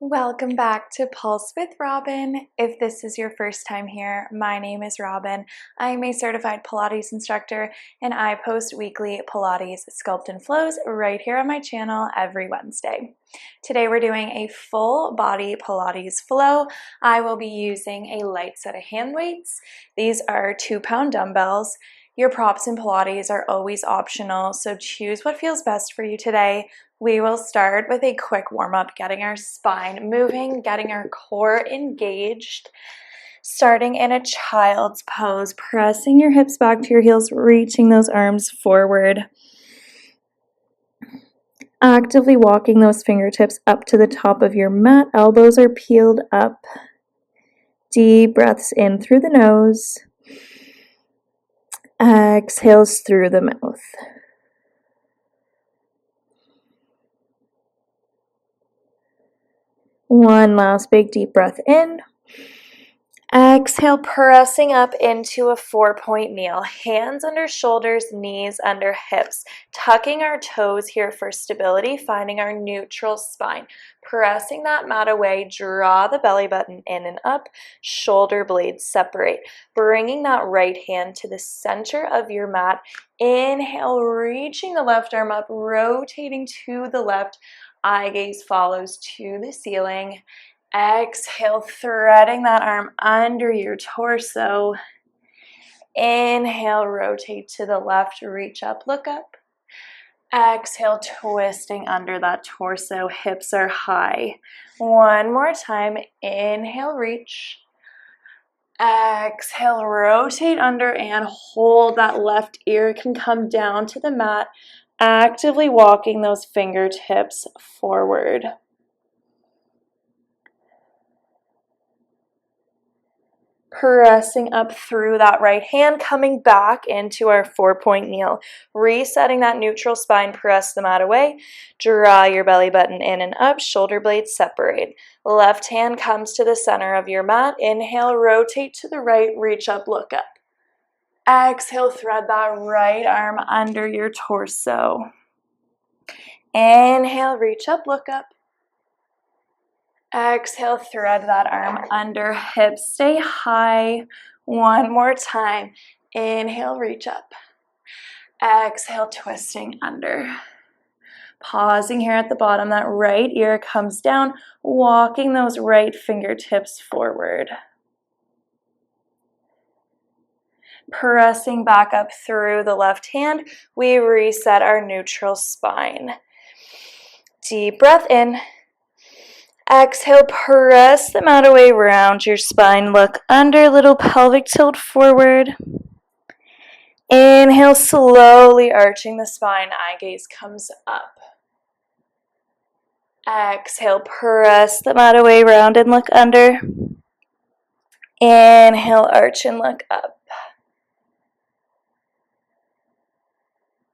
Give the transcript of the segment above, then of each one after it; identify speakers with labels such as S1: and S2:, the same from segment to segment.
S1: Welcome back to Pulse with Robin. If this is your first time here, my name is Robin. I'm a certified Pilates instructor and I post weekly Pilates Sculpt and Flows right here on my channel every Wednesday. Today we're doing a full body Pilates flow. I will be using a light set of hand weights. These are 2-pound dumbbells. Your props in Pilates are always optional, so choose what feels best for you today. We will start with a quick warm-up, getting our spine moving, getting our core engaged. Starting in a child's pose, pressing your hips back to your heels, reaching those arms forward. Actively walking those fingertips up to the top of your mat. Elbows are peeled up. Deep breaths in through the nose. Exhales through the mouth. One last big deep breath in. Exhale, pressing up into a 4-point kneel. Hands under shoulders, knees under hips. Tucking our toes here for stability, finding our neutral spine. Pressing that mat away, draw the belly button in and up. Shoulder blades separate. Bringing that right hand to the center of your mat. Inhale, reaching the left arm up, rotating to the left. Eye gaze follows to the ceiling. Exhale, threading that arm under your torso. Inhale, rotate to the left, reach up, look up. Exhale, twisting under that torso, hips are high. One more time, inhale, reach. Exhale, rotate under and hold. That left ear can come down to the mat, actively walking those fingertips forward. Pressing up through that right hand, coming back into our 4-point kneel. Resetting that neutral spine, press the mat away. Draw your belly button in and up, shoulder blades separate. Left hand comes to the center of your mat. Inhale, rotate to the right, reach up, look up. Exhale, thread that right arm under your torso. Inhale, reach up, look up. Exhale, thread that arm under, hips stay high. One more time. Inhale, reach up. Exhale, twisting under. Pausing here at the bottom, that right ear comes down, walking those right fingertips forward. Pressing back up through the left hand, we reset our neutral spine. Deep breath in. Exhale, press the mat away, round your spine, look under, little pelvic tilt forward. Inhale, slowly arching the spine, eye gaze comes up. Exhale, press the mat away, round and look under. Inhale, arch and look up.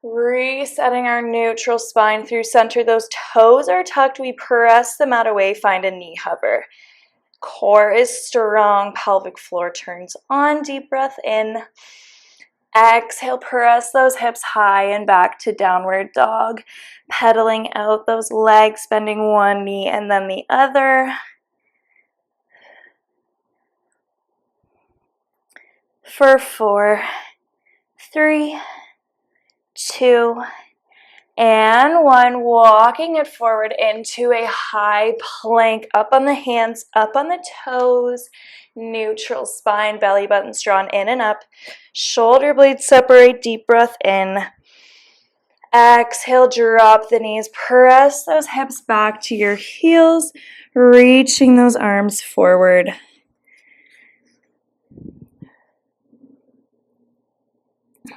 S1: Resetting our neutral spine through center. Those toes are tucked. We press the mat away, find a knee hover. Core is strong, pelvic floor turns on. Deep breath in. Exhale, press those hips high and back to downward dog. Pedaling out those legs, bending one knee and then the other. For 4, 3, 2, and 1. Walking it forward into a high plank. Up on the hands, up on the toes. Neutral spine, belly buttons drawn in and up. Shoulder blades separate. Deep breath in. Exhale, drop the knees. Press those hips back to your heels. Reaching those arms forward.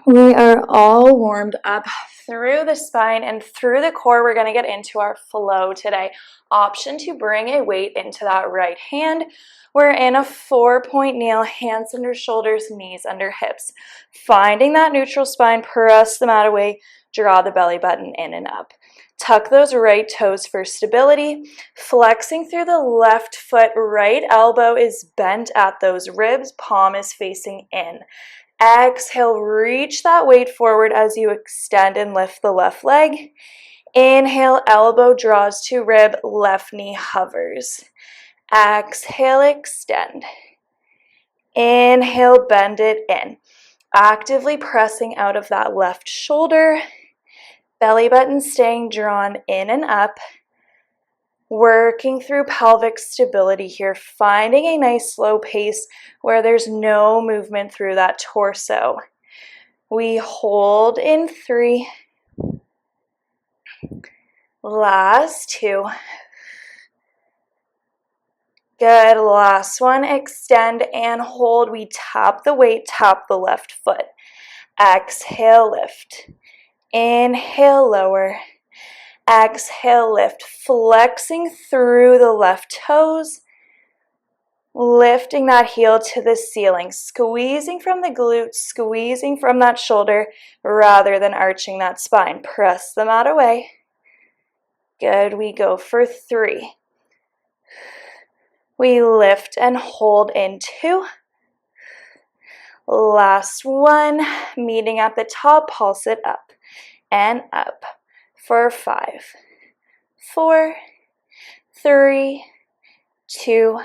S1: We are all warmed up through the spine and through the core. We're going to get into our flow today. Option to bring a weight into that right hand. We're in a 4-point kneel, hands under shoulders, knees under hips. Finding that neutral spine, press the mat away, draw the belly button in and up. Tuck those right toes for stability. Flexing through the left foot, right elbow is bent at those ribs, palm is facing in. Exhale, reach that weight forward as you extend and lift the left leg. Inhale, elbow draws to rib, left knee hovers. Exhale, extend. Inhale, bend it in. Actively pressing out of that left shoulder. Belly button staying drawn in and up. Working through pelvic stability here, finding a nice slow pace where there's no movement through that torso. We hold in 3. Last 2. Good, last one. Extend and hold. We tap the weight, tap the left foot. Exhale, lift. Inhale, lower. Exhale, lift. Flexing through the left toes. Lifting that heel to the ceiling. Squeezing from the glutes, squeezing from that shoulder rather than arching that spine. Press the mat away. Good, we go for 3. We lift and hold in 2. Last one, meeting at the top, pulse it up and up for 5, 4, 3, 2,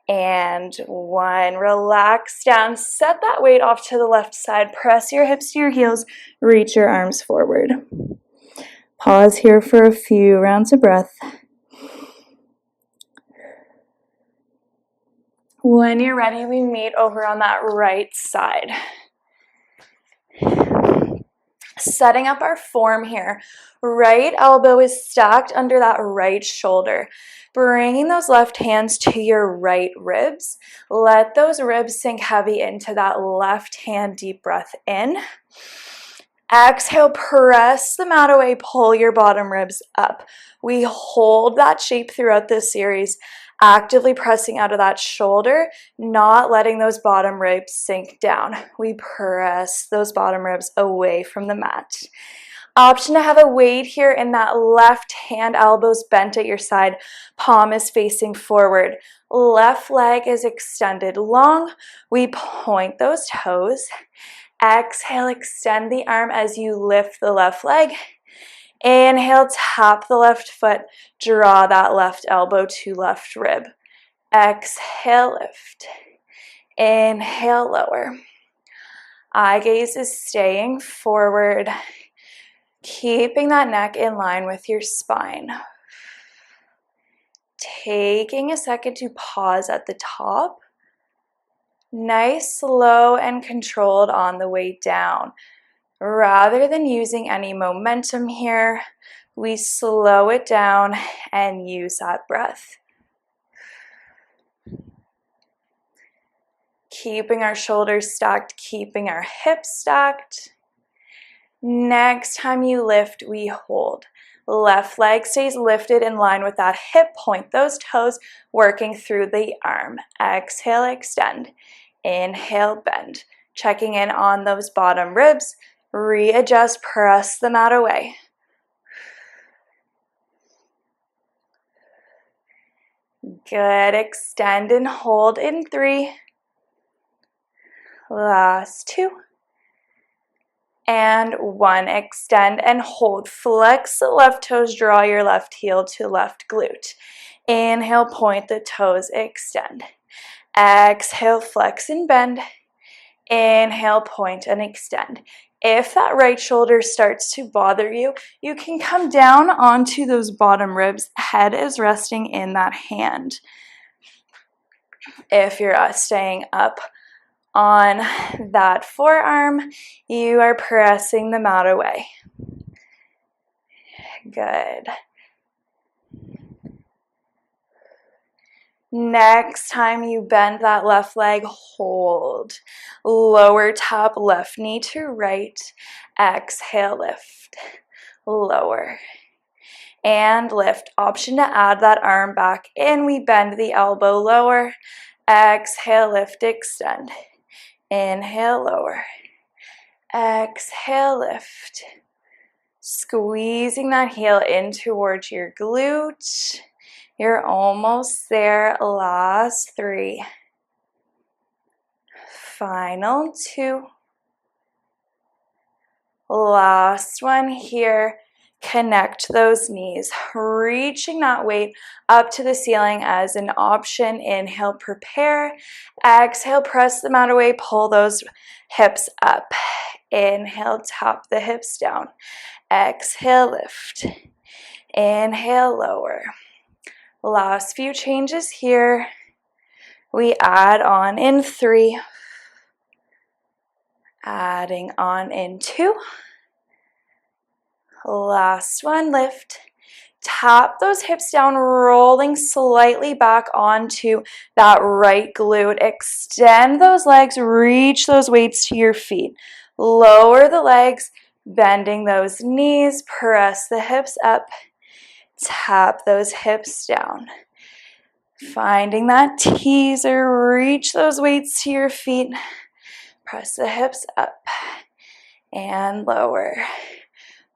S1: and 1. Relax down, set that weight off to the left side, press your hips to your heels, reach your arms forward. Pause here for a few rounds of breath. When you're ready, we meet over on that right side. Setting up our form here. Right elbow is stacked under that right shoulder. Bringing those left hands to your right ribs. Let those ribs sink heavy into that left hand. Deep breath in. Exhale, press the mat away, pull your bottom ribs up. We hold that shape throughout this series, actively pressing out of that shoulder, not letting those bottom ribs sink down. We press those bottom ribs away from the mat. Option to have a weight here in that left hand, elbows bent at your side, palm is facing forward. Left leg is extended long. We point those toes. Exhale, extend the arm as you lift the left leg. Inhale, tap the left foot, draw that left elbow to left rib. Exhale, lift. Inhale, lower. Eye gaze is staying forward, keeping that neck in line with your spine. Taking a second to pause at the top. Nice, slow, and controlled on the way down. Rather than using any momentum here, we slow it down and use that breath. Keeping our shoulders stacked, keeping our hips stacked. Next time you lift, we hold. Left leg stays lifted in line with that hip. Point those toes, working through the arm. Exhale, extend. Inhale, bend. Checking in on those bottom ribs. Readjust, press the mat away. Good, extend and hold in 3. Last 2. And 1, extend and hold. Flex the left toes, draw your left heel to left glute. Inhale, point the toes, extend. Exhale, flex and bend. Inhale, point and extend. If that right shoulder starts to bother you, you can come down onto those bottom ribs. Head is resting in that hand. If you're staying up on that forearm, you are pressing the mat away. Good. Next time you bend that left leg, hold. Lower top, left knee to right. Exhale, lift. Lower. And lift. Option to add that arm back in. We bend the elbow lower. Exhale, lift, extend. Inhale, lower. Exhale, lift. Squeezing that heel in towards your glute. You're almost there. Last 3. Final 2. Last one here. Connect those knees, reaching that weight up to the ceiling as an option. Inhale, prepare. Exhale, press the mat away, pull those hips up. Inhale, tap the hips down. Exhale, lift. Inhale, lower. Last few changes here. We add on in 3. Adding on in 2. Last one, lift. Tap those hips down, rolling slightly back onto that right glute. Extend those legs, reach those weights to your feet. Lower the legs, bending those knees, press the hips up. Tap those hips down. Finding that teaser, reach those weights to your feet. Press the hips up and lower.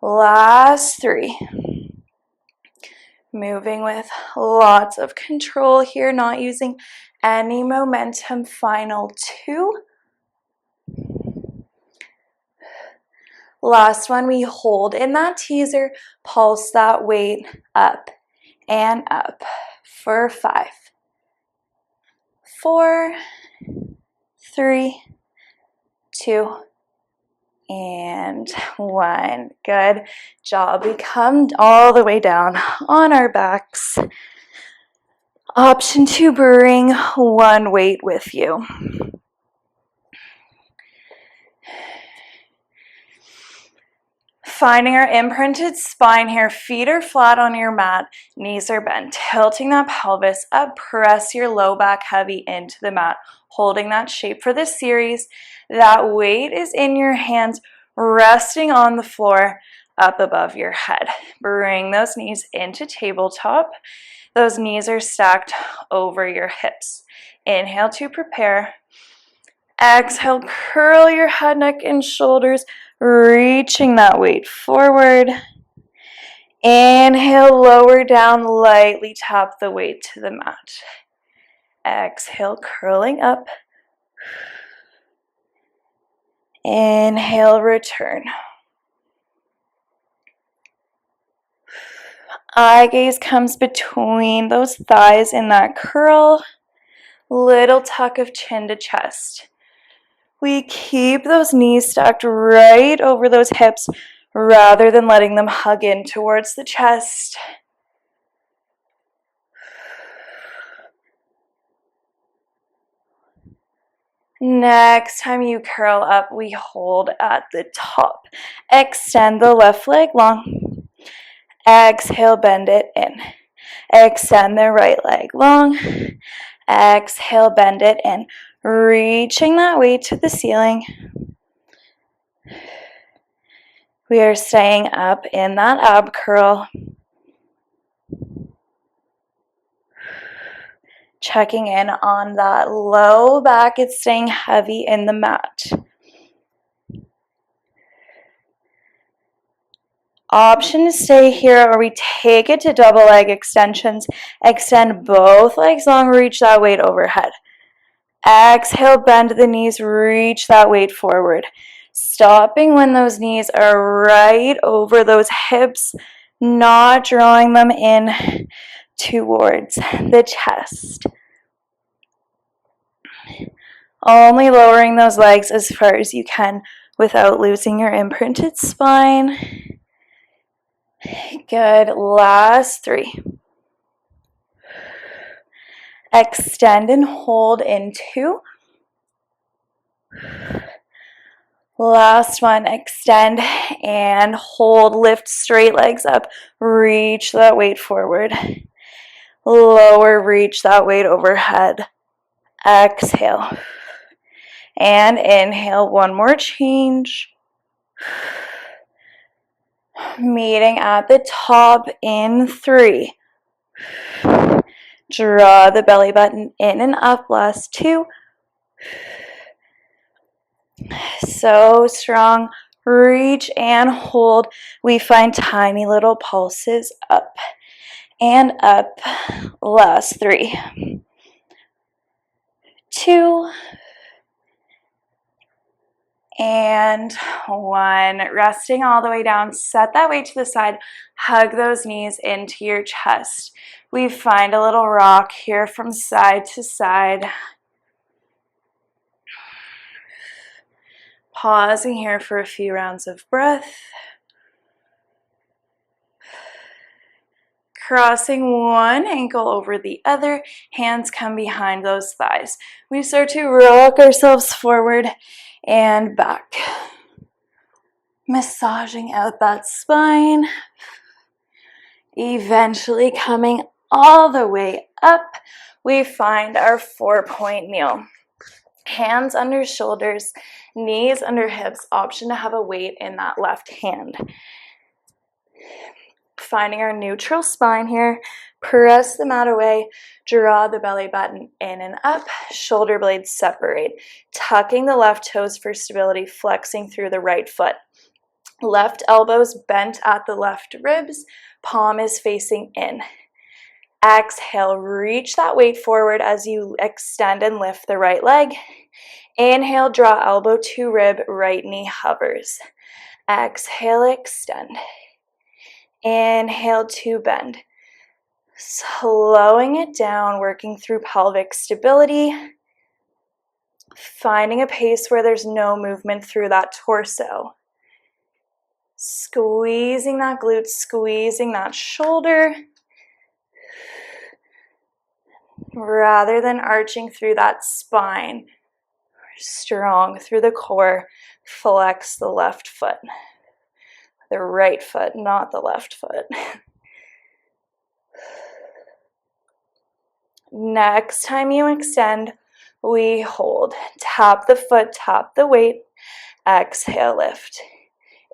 S1: Last 3. Moving with lots of control here, not using any momentum. Final 2. Last one, we hold in that teaser, pulse that weight up and up for 5, 4, 3, 2, and 1. Good job. We come all the way down on our backs. Option to bring one weight with you. Finding our imprinted spine here. Feet are flat on your mat. Knees are bent. Tilting that pelvis up. Press your low back heavy into the mat. Holding that shape for this series. That weight is in your hands, resting on the floor up above your head. Bring those knees into tabletop. Those knees are stacked over your hips. Inhale to prepare. Exhale, curl your head, neck, and shoulders, reaching that weight forward. Inhale, lower down, lightly tap the weight to the mat. Exhale, curling up. Inhale, return. Eye gaze comes between those thighs in that curl. Little tuck of chin to chest. We keep those knees stacked right over those hips rather than letting them hug in towards the chest. Next time you curl up, we hold at the top. Extend the left leg long. Exhale, bend it in. Extend the right leg long. Exhale, bend it in. Reaching that weight to the ceiling. We are staying up in that ab curl. Checking in on that low back. It's staying heavy in the mat. Option to stay here, or we take it to double leg extensions. Extend both legs long, reach that weight overhead. Exhale, bend the knees, reach that weight forward. Stopping when those knees are right over those hips, not drawing them in towards the chest. Only lowering those legs as far as you can without losing your imprinted spine. Good. Last 3. Extend and hold in 2. Last one. Extend and hold. Lift straight legs up. Reach that weight forward. Lower, reach that weight overhead. Exhale. And inhale. One more change. Meeting at the top in 3. Draw the belly button in and up. Last 2. So strong. Reach and hold. We find tiny little pulses up and up. Last 3. 2. And 1. Resting all the way down. Set that weight to the side. Hug those knees into your chest. We find a little rock here from side to side. Pausing here for a few rounds of breath. Crossing one ankle over the other, hands come behind those thighs. We start to rock ourselves forward and back. Massaging out that spine. Eventually coming all the way up, we find our 4-point kneel. Hands under shoulders, knees under hips, option to have a weight in that left hand. Finding our neutral spine here, press the mat away, draw the belly button in and up, shoulder blades separate, tucking the left toes for stability, flexing through the right foot. Left elbows bent at the left ribs, palm is facing in. Exhale, reach that weight forward as you extend and lift the right leg. Inhale, draw elbow to rib, right knee hovers. Exhale, extend. Inhale to bend. Slowing it down, working through pelvic stability. Finding a pace where there's no movement through that torso. Squeezing that glute, squeezing that shoulder. Rather than arching through that spine. Strong through the core. Flex the left foot. The right foot, not the left foot. Next time you extend, we hold. Tap the foot, tap the weight. Exhale, lift.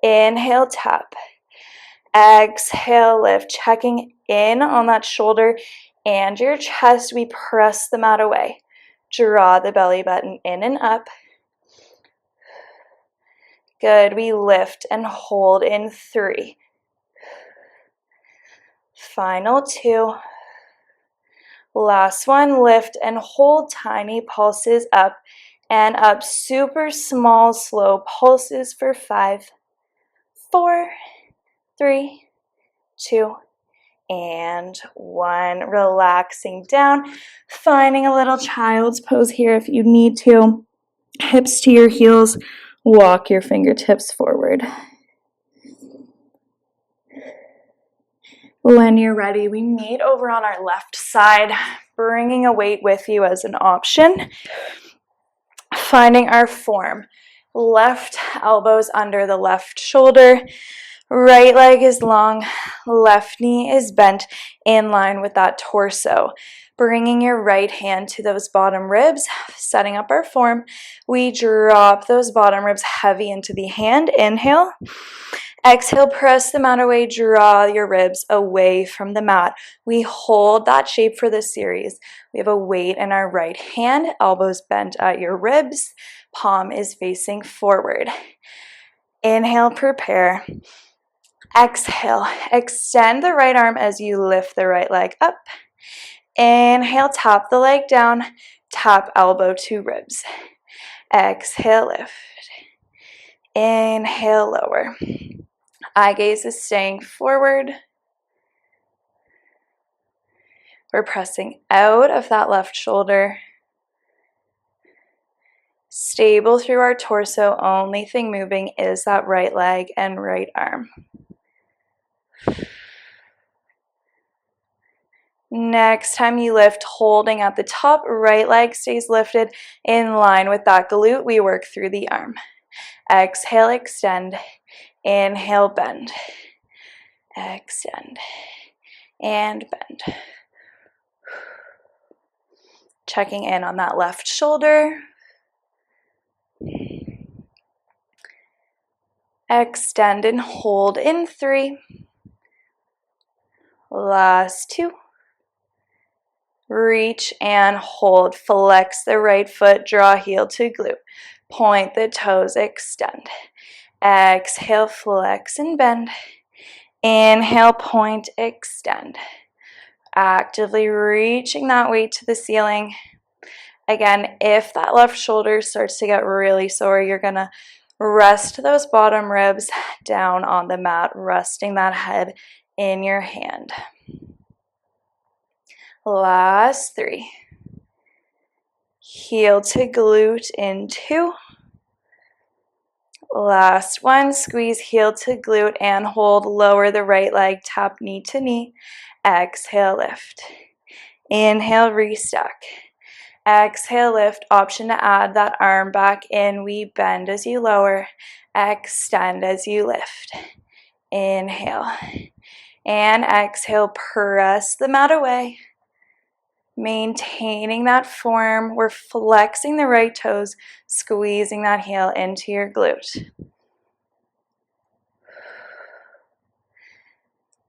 S1: Inhale, tap. Exhale, lift. Checking in on that shoulder and your chest. We press the mat away. Draw the belly button in and up. Good. We lift and hold in 3. Final 2. Last one. Lift and hold. Tiny pulses up and up. Super small, slow pulses for 5, 4, 3, 2, and 1. Relaxing down. Finding a little child's pose here if you need to. Hips to your heels. Walk your fingertips forward. When you're ready, we meet over on our left side, bringing a weight with you as an option. Finding our form. Left elbows under the left shoulder. Right leg is long. Left knee is bent in line with that torso. Bringing your right hand to those bottom ribs, setting up our form. We drop those bottom ribs heavy into the hand. Inhale. Exhale, press the mat away. Draw your ribs away from the mat. We hold that shape for this series. We have a weight in our right hand. Elbows bent at your ribs. Palm is facing forward. Inhale, prepare. Exhale, extend the right arm as you lift the right leg up. Inhale, tap the leg down, tap elbow to ribs. Exhale, lift. Inhale, lower. Eye gaze is staying forward. We're pressing out of that left shoulder. Stable through our torso. Only thing moving is that right leg and right arm. Next time you lift, holding at the top, right leg stays lifted in line with that glute. We work through the arm. Exhale, extend. Inhale, bend. Extend. And bend. Checking in on that left shoulder. Extend and hold in 3. Last 2. Reach and hold. Flex the right foot, draw heel to glute. Point the toes, extend. Exhale, flex and bend. Inhale, point, extend. Actively reaching that weight to the ceiling. Again, if that left shoulder starts to get really sore, you're going to Rest those bottom ribs down on the mat, resting that head in your hand. Last 3. Heel to glute in 2. Last 1. Squeeze heel to glute and hold. Lower the right leg, tap knee to knee. Exhale, lift. Inhale, restack. Exhale, lift. Option to add that arm back in. We bend as you lower. Extend as you lift. Inhale. And exhale, press the mat away. Maintaining that form. We're flexing the right toes, squeezing that heel into your glute.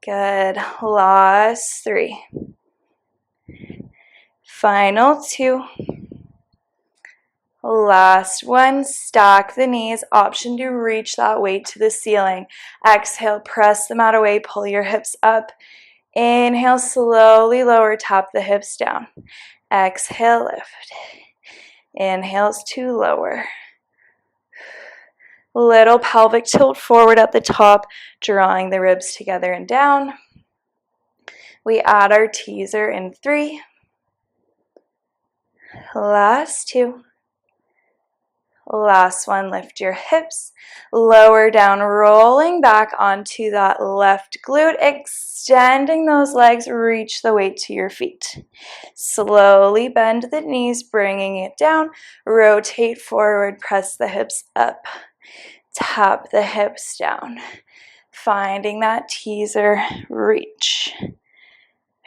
S1: Good. Last 3. Final 2. Last 1. Stack the knees. Option to reach that weight to the ceiling. Exhale, press the mat away, pull your hips up. Inhale, slowly lower, tap the hips down. Exhale, lift. Inhales to lower. Little pelvic tilt forward at the top, drawing the ribs together and down. We add our teaser in 3. Last 2. Last 1, lift your hips, lower down, rolling back onto that left glute, extending those legs, reach the weight to your feet. Slowly bend the knees, bringing it down, rotate forward, press the hips up, tap the hips down, finding that teaser, reach,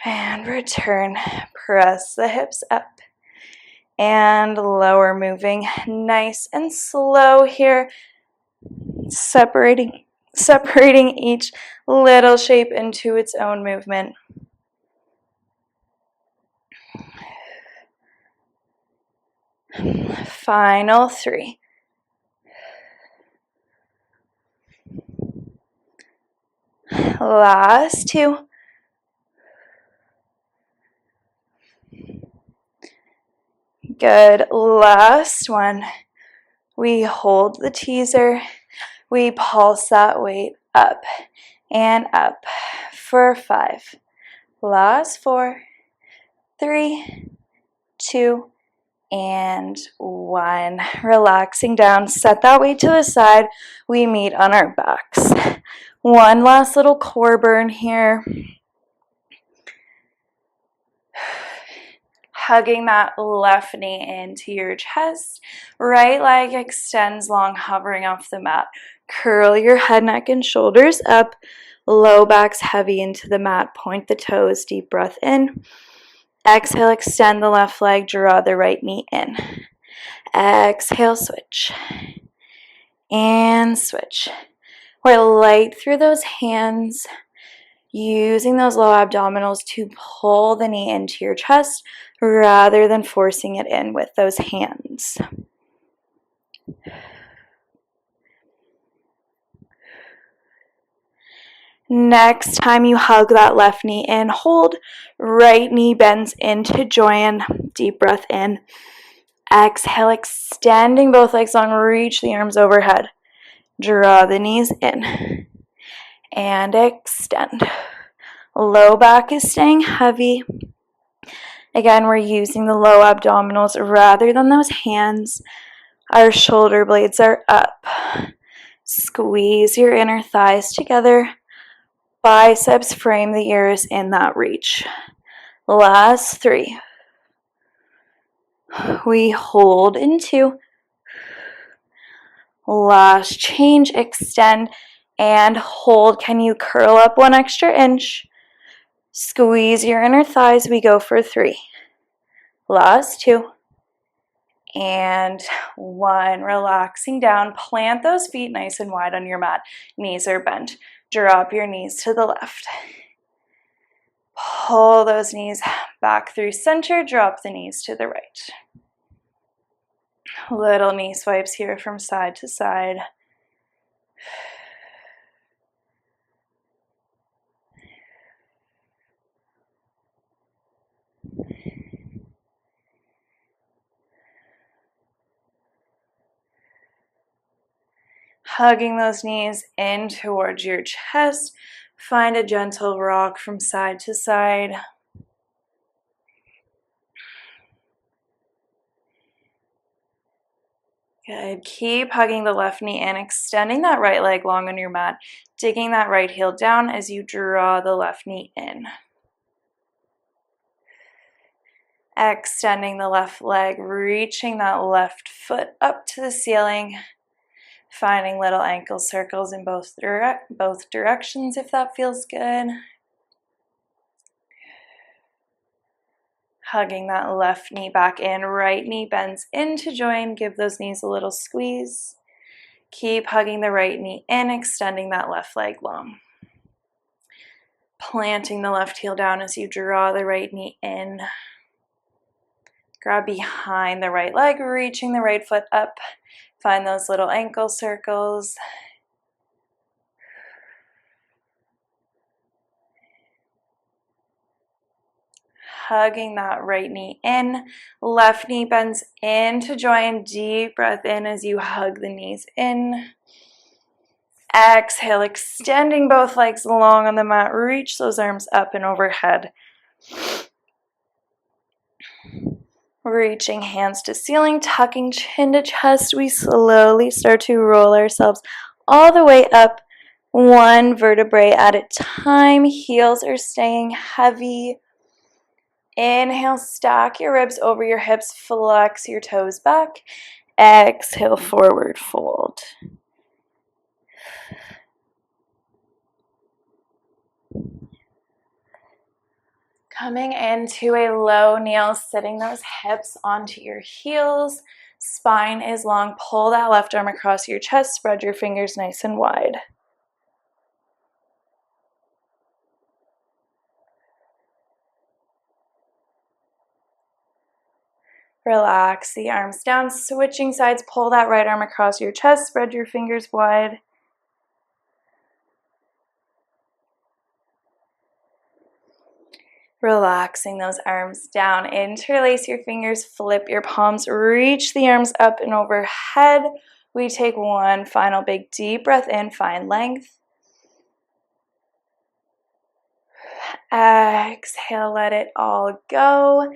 S1: and return, press the hips up. And lower, moving nice and slow here, separating each little shape into its own movement. Final 3. Last 2. Good. Last 1. We hold the teaser. We pulse that weight up and up for 5. Last 4, 3, 2, and 1. Relaxing down. Set that weight to the side. We meet on our backs. One last little core burn here. Hugging that left knee into your chest. Right leg extends long, hovering off the mat. Curl your head, neck, and shoulders up. Low back's heavy into the mat. Point the toes. Deep breath in. Exhale, extend the left leg. Draw the right knee in. Exhale, switch. And switch. We're light through those hands. Using those low abdominals to pull the knee into your chest rather than forcing it in with those hands. Next time you hug that left knee in, hold. Right knee bends in to join. Deep breath in. Exhale, extending both legs long. Reach the arms overhead. Draw the knees in. And extend. Low back is staying heavy. Again, we're using the low abdominals rather than those hands. Our shoulder blades are up. Squeeze your inner thighs together. Biceps frame the ears in that reach. Last 3. We hold in 2. Last change, extend and hold. Can you curl up 1 extra inch? Squeeze your inner thighs. We go for 3. Last 2. And 1. Relaxing down. Plant those feet nice and wide on your mat. Knees are bent. Drop your knees to the left. Pull those knees back through center. Drop the knees to the right. Little knee swipes here from side to side. Hugging those knees in towards your chest. Find a gentle rock from side to side. Good. Keep hugging the left knee in, extending that right leg long on your mat, digging that right heel down as you draw the left knee in. Extending the left leg, reaching that left foot up to the ceiling, finding little ankle circles in both directions if that feels good. Hugging that left knee back in, right knee bends in to join, give those knees a little squeeze. Keep hugging the right knee in, extending that left leg long. Planting the left heel down as you draw the right knee in. Grab behind the right leg, reaching the right foot up. Find those little ankle circles. Hugging that right knee in. Left knee bends in to join. Deep breath in as you hug the knees in. Exhale, extending both legs long on the mat. Reach those arms up and overhead. Reaching hands to ceiling, tucking chin to chest. We slowly start to roll ourselves all the way up, one vertebrae at a time. Heels are staying heavy. Inhale, stack your ribs over your hips, flex your toes back. Exhale, forward fold. Coming into a low kneel, sitting those hips onto your heels. Spine is long. Pull that left arm across your chest. Spread your fingers nice and wide. Relax the arms down. Switching sides. Pull that right arm across your chest. Spread your fingers wide. Relaxing those arms down. Interlace your fingers, flip your palms, reach the arms up and overhead. We take one final big deep breath in, find length. Exhale, let it all go.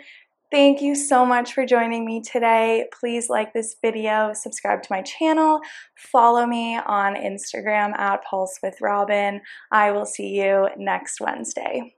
S1: Thank you so much for joining me today. Please like this video, subscribe to my channel, follow me on Instagram at PulseWithRobin. I will see you next Wednesday.